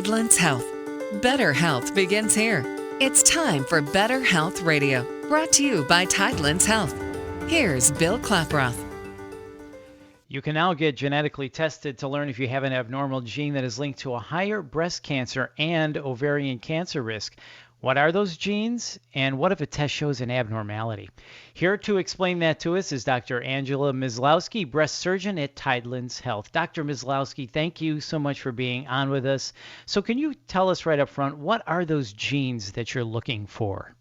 Tidelands Health. Better health begins here. It's time for Better Health Radio, brought to you by Tidelands Health. Here's Bill Klaproth. You can now get genetically tested to learn if you have an abnormal gene that is linked to a higher breast cancer and ovarian cancer risk. What are those genes, and what if a test shows an abnormality? Here to explain that to us is Dr. Angela Mislowsky, breast surgeon at Tidelands Health. Dr. Mislowsky, thank you so much for being on with us. So can you tell us right up front, what are those genes that you're looking for?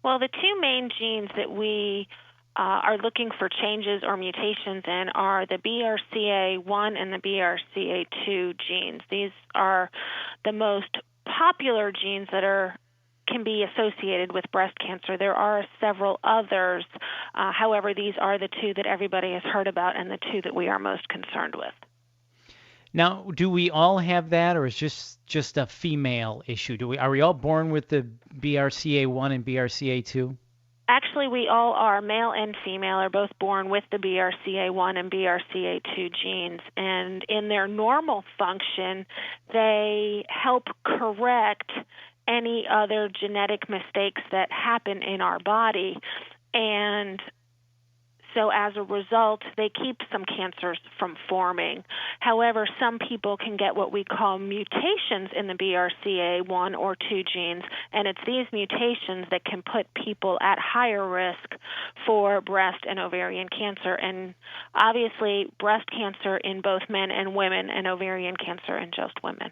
Well, the two main genes that we are looking for changes or mutations in are the BRCA1 and the BRCA2 genes. These are the most popular genes that can be associated with breast cancer. There are several others. However, these are the two that everybody has heard about and the two that we are most concerned with. Now, do we all have that, or is just a female issue? Are we all born with the BRCA1 and BRCA2? Actually, we all are, male and female, are both born with the BRCA1 and BRCA2 genes. And in their normal function, they help correct any other genetic mistakes that happen in our body. And so as a result, they keep some cancers from forming. However, some people can get what we call mutations in the BRCA1 or 2 genes, and it's these mutations that can put people at higher risk for breast and ovarian cancer. And obviously, breast cancer in both men and women, and ovarian cancer in just women.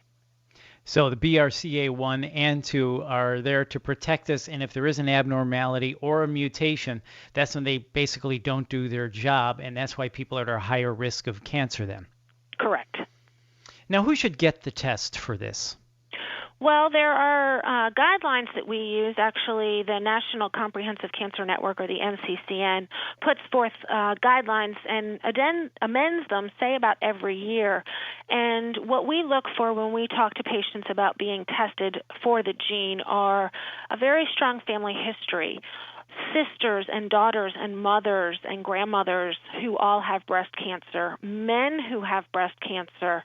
So the BRCA1 and 2 are there to protect us, and if there is an abnormality or a mutation, that's when they basically don't do their job, and that's why people are at a higher risk of cancer then. Correct. Now, who should get the test for this? Well, there are guidelines that we use. Actually, the National Comprehensive Cancer Network, or the NCCN, puts forth guidelines and amends them, say, about every year. And what we look for when we talk to patients about being tested for the gene are a very strong family history. Sisters and daughters and mothers and grandmothers who all have breast cancer, men who have breast cancer,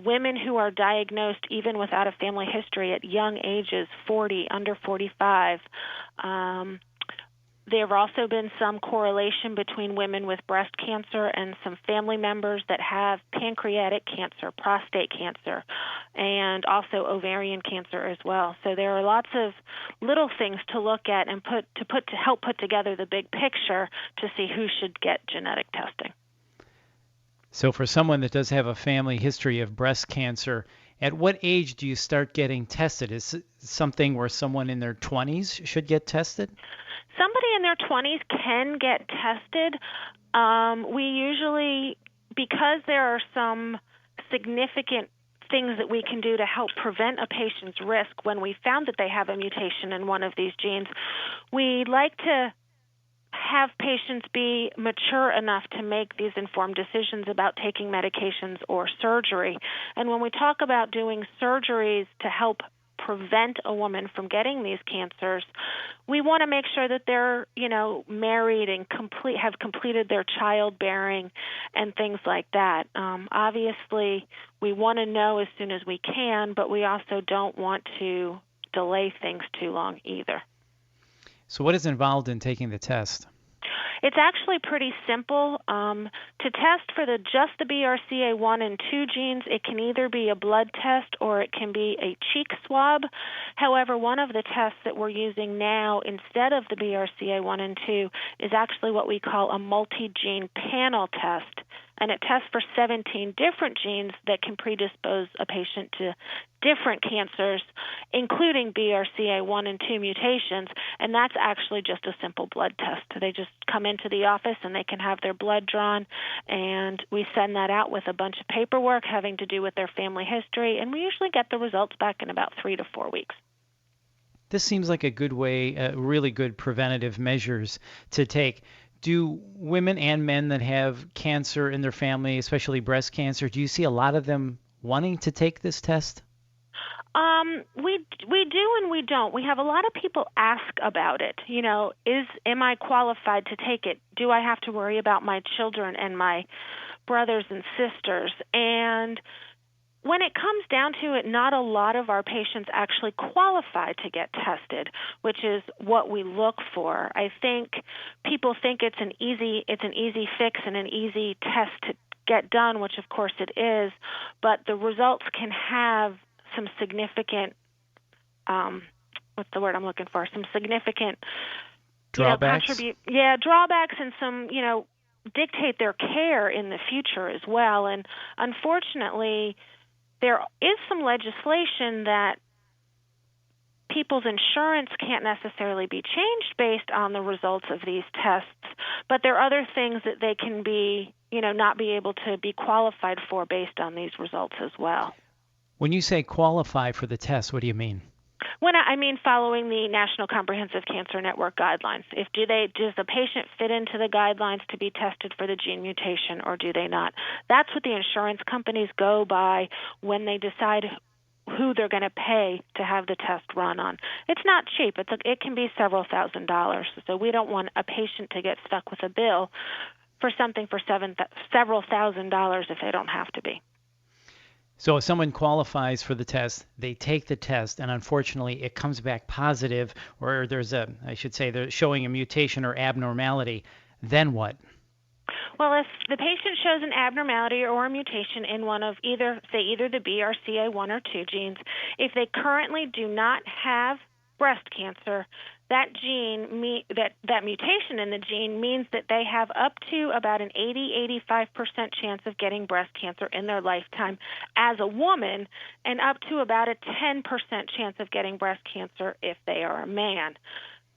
women who are diagnosed even without a family history at young ages, 40, under 45. There have also been some correlation between women with breast cancer and some family members that have pancreatic cancer, prostate cancer, and also ovarian cancer as well. So there are lots of little things to look at and to help put together the big picture to see who should get genetic testing. So for someone that does have a family history of breast cancer, at what age do you start getting tested? Is it something where someone in their 20s should get tested? Somebody in their 20s can get tested. We usually, because there are some significant things that we can do to help prevent a patient's risk when we found that they have a mutation in one of these genes, we like to have patients be mature enough to make these informed decisions about taking medications or surgery. And when we talk about doing surgeries to help prevent a woman from getting these cancers, we want to make sure that they're, married and have completed their childbearing and things like that. Obviously, we want to know as soon as we can, but we also don't want to delay things too long either. So what is involved in taking the test? It's actually pretty simple. To test for just the BRCA1 and 2 genes, it can either be a blood test or it can be a cheek swab. However, one of the tests that we're using now instead of the BRCA1 and 2 is actually what we call a multi-gene panel test. And it tests for 17 different genes that can predispose a patient to different cancers, including BRCA1 and 2 mutations, and that's actually just a simple blood test. They just come into the office and they can have their blood drawn, and we send that out with a bunch of paperwork having to do with their family history, and we usually get the results back in about 3 to 4 weeks. This seems like a good way, really good preventative measures to take. Do women and men that have cancer in their family, especially breast cancer, do you see a lot of them wanting to take this test? We do and we don't. We have a lot of people ask about it. Am I qualified to take it? Do I have to worry about my children and my brothers and sisters? And when it comes down to it, not a lot of our patients actually qualify to get tested, which is what we look for. I think people think it's an easy fix and an easy test to get done, which of course it is, but the results can have some significant what's the word I'm looking for? Some significant drawbacks. Drawbacks, and some dictate their care in the future as well. And unfortunately, there is some legislation that people's insurance can't necessarily be changed based on the results of these tests, but there are other things that they can be, not be able to be qualified for based on these results as well. When you say qualify for the test, what do you mean? When I mean following the National Comprehensive Cancer Network guidelines. Does the patient fit into the guidelines to be tested for the gene mutation, or do they not? That's what the insurance companies go by when they decide who they're going to pay to have the test run on. It's not cheap. It can be several $1,000s. So we don't want a patient to get stuck with a bill for something for several $1,000s if they don't have to be. So if someone qualifies for the test, they take the test, and unfortunately it comes back positive, or they're showing a mutation or abnormality, then what? Well, if the patient shows an abnormality or a mutation in one of either the BRCA 1 or 2 genes, if they currently do not have breast cancer, that mutation in the gene means that they have up to about an 80-85% chance of getting breast cancer in their lifetime as a woman, and up to about a 10% chance of getting breast cancer if they are a man.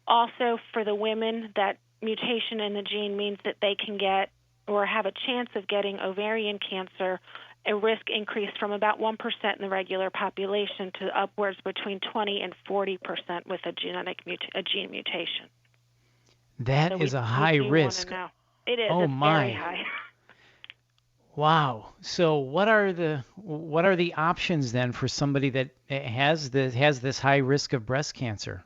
Also, for the women, that mutation in the gene means that they can get or have a chance of getting ovarian cancer, a risk increase from about 1% in the regular population to upwards between 20 and 40% with a gene mutation. That is a high risk. It is. Oh, it's my. Very high. Wow. So what are the options then for somebody that has this high risk of breast cancer?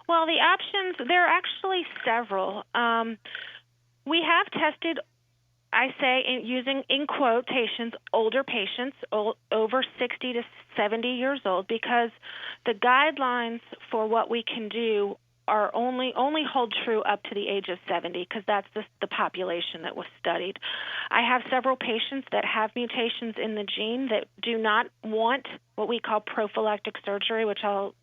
Well, the options, there are actually several. We have tested, I say, using in quotations, older patients, over 60 to 70 years old, because the guidelines for what we can do are only hold true up to the age of 70, because that's the population that was studied. I have several patients that have mutations in the gene that do not want what we call prophylactic surgery, which I'll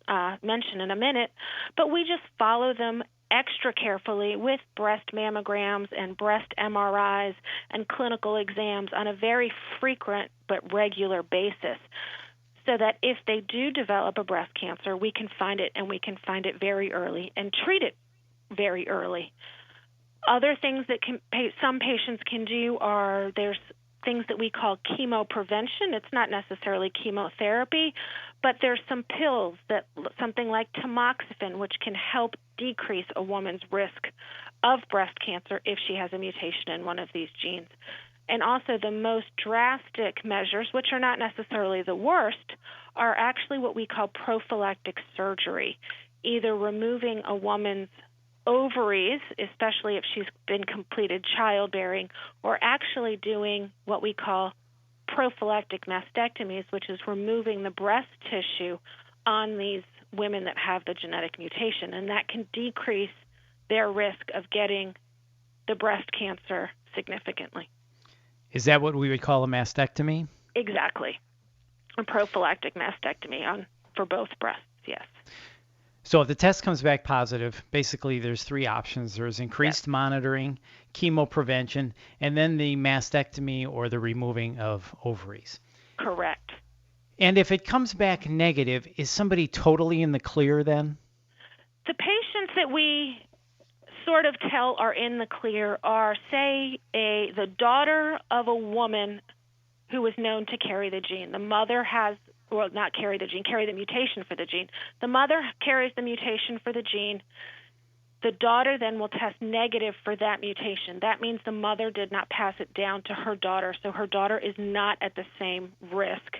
mention in a minute, but we just follow them extra carefully with breast mammograms and breast MRIs and clinical exams on a very frequent but regular basis, so that if they do develop a breast cancer, we can find it, and we can find it very early and treat it very early. Other things that some patients can do are, there's things that we call chemoprevention. It's not necessarily chemotherapy, but there's some pills, something like tamoxifen, which can help decrease a woman's risk of breast cancer if she has a mutation in one of these genes. And also the most drastic measures, which are not necessarily the worst, are actually what we call prophylactic surgery, either removing a woman's ovaries, especially if she's been completed childbearing, or actually doing what we call prophylactic mastectomies, which is removing the breast tissue on these women that have the genetic mutation, and that can decrease their risk of getting the breast cancer significantly. Is that what we would call a mastectomy? Exactly. A prophylactic mastectomy for both breasts, yes. So if the test comes back positive, basically there's three options. There's increased monitoring, chemoprevention, and then the mastectomy or the removing of ovaries. Correct. And if it comes back negative, is somebody totally in the clear then? The patients that we sort of tell are in the clear are, say, the daughter of a woman who was known to carry the gene. The mother not carry the gene, carry the mutation for the gene. The mother carries the mutation for the gene. The daughter then will test negative for that mutation. That means the mother did not pass it down to her daughter, so her daughter is not at the same risk,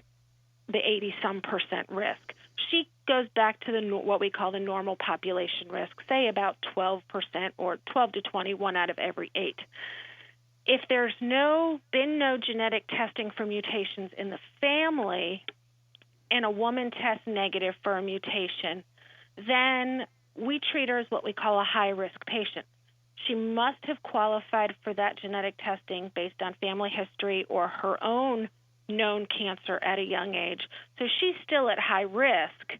the 80-some% risk. She goes back to what we call the normal population risk, say about 12% or 12 to 20, 1 out of every 8. If there's been no genetic testing for mutations in the family and a woman tests negative for a mutation, then we treat her as what we call a high-risk patient. She must have qualified for that genetic testing based on family history or her own known cancer at a young age. So she's still at high risk,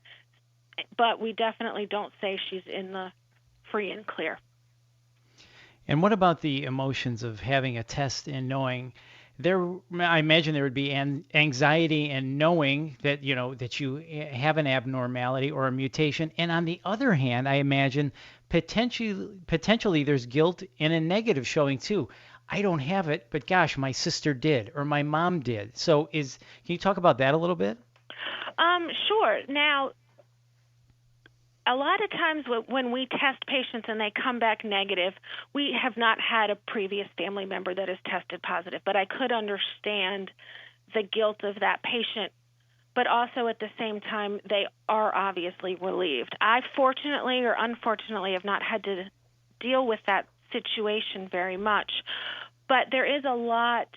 but we definitely don't say she's in the free and clear. And what about the emotions of having a test and knowing I imagine there would be anxiety and knowing that, that you have an abnormality or a mutation. And on the other hand, I imagine potentially there's guilt in a negative showing too. I don't have it, but gosh, my sister did or my mom did. So can you talk about that a little bit? Sure. Now, a lot of times when we test patients and they come back negative, we have not had a previous family member that has tested positive, but I could understand the guilt of that patient. But also at the same time, they are obviously relieved. I fortunately or unfortunately have not had to deal with that situation very much, but there is a lot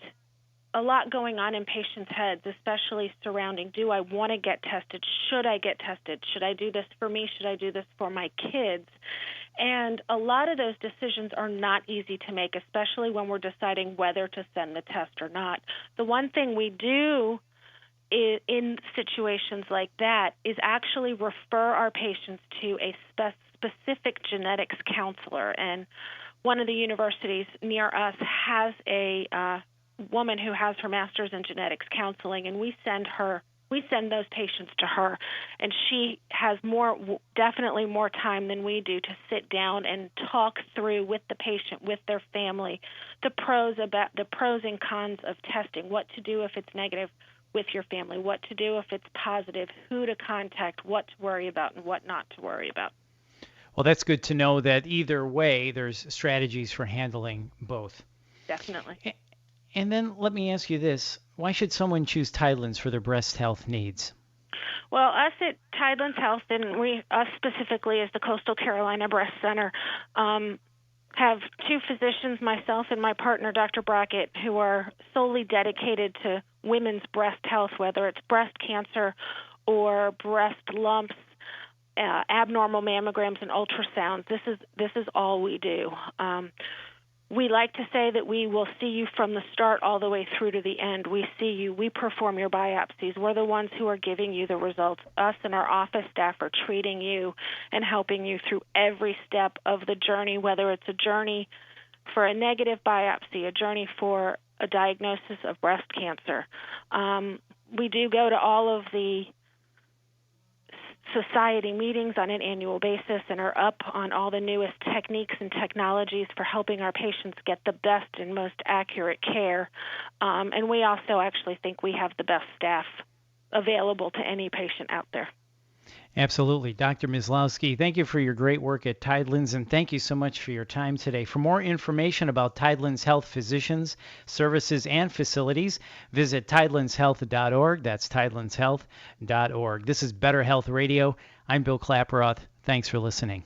going on in patients' heads, especially surrounding, do I want to get tested? Should I get tested? Should I do this for me? Should I do this for my kids? And a lot of those decisions are not easy to make, especially when we're deciding whether to send the test or not. The one thing we do in situations like that is actually refer our patients to a specific genetics counselor. And one of the universities near us has a woman who has her master's in genetics counseling, and we send those patients to her, and she has definitely more time than we do to sit down and talk through with the patient, with their family, the pros and cons of testing, what to do if it's negative with your family, what to do if it's positive, who to contact, what to worry about, and what not to worry about. Well, that's good to know that either way, there's strategies for handling both. Definitely. And then let me ask you this. Why should someone choose Tidelands for their breast health needs? Well, us at Tidelands Health, and us specifically as the Coastal Carolina Breast Center, have two physicians, myself and my partner, Dr. Brackett, who are solely dedicated to women's breast health, whether it's breast cancer or breast lumps, abnormal mammograms, and ultrasounds. This is all we do. We like to say that we will see you from the start all the way through to the end. We see you. We perform your biopsies. We're the ones who are giving you the results. Us and our office staff are treating you and helping you through every step of the journey, whether it's a journey for a negative biopsy, a journey for a diagnosis of breast cancer. We do go to all of the society meetings on an annual basis and are up on all the newest techniques and technologies for helping our patients get the best and most accurate care. And we also actually think we have the best staff available to any patient out there. Absolutely. Dr. Mislowsky, thank you for your great work at Tidelands, and thank you so much for your time today. For more information about Tidelands Health physicians, services, and facilities, visit tidelandshealth.org. That's tidelandshealth.org. This is Better Health Radio. I'm Bill Klaproth. Thanks for listening.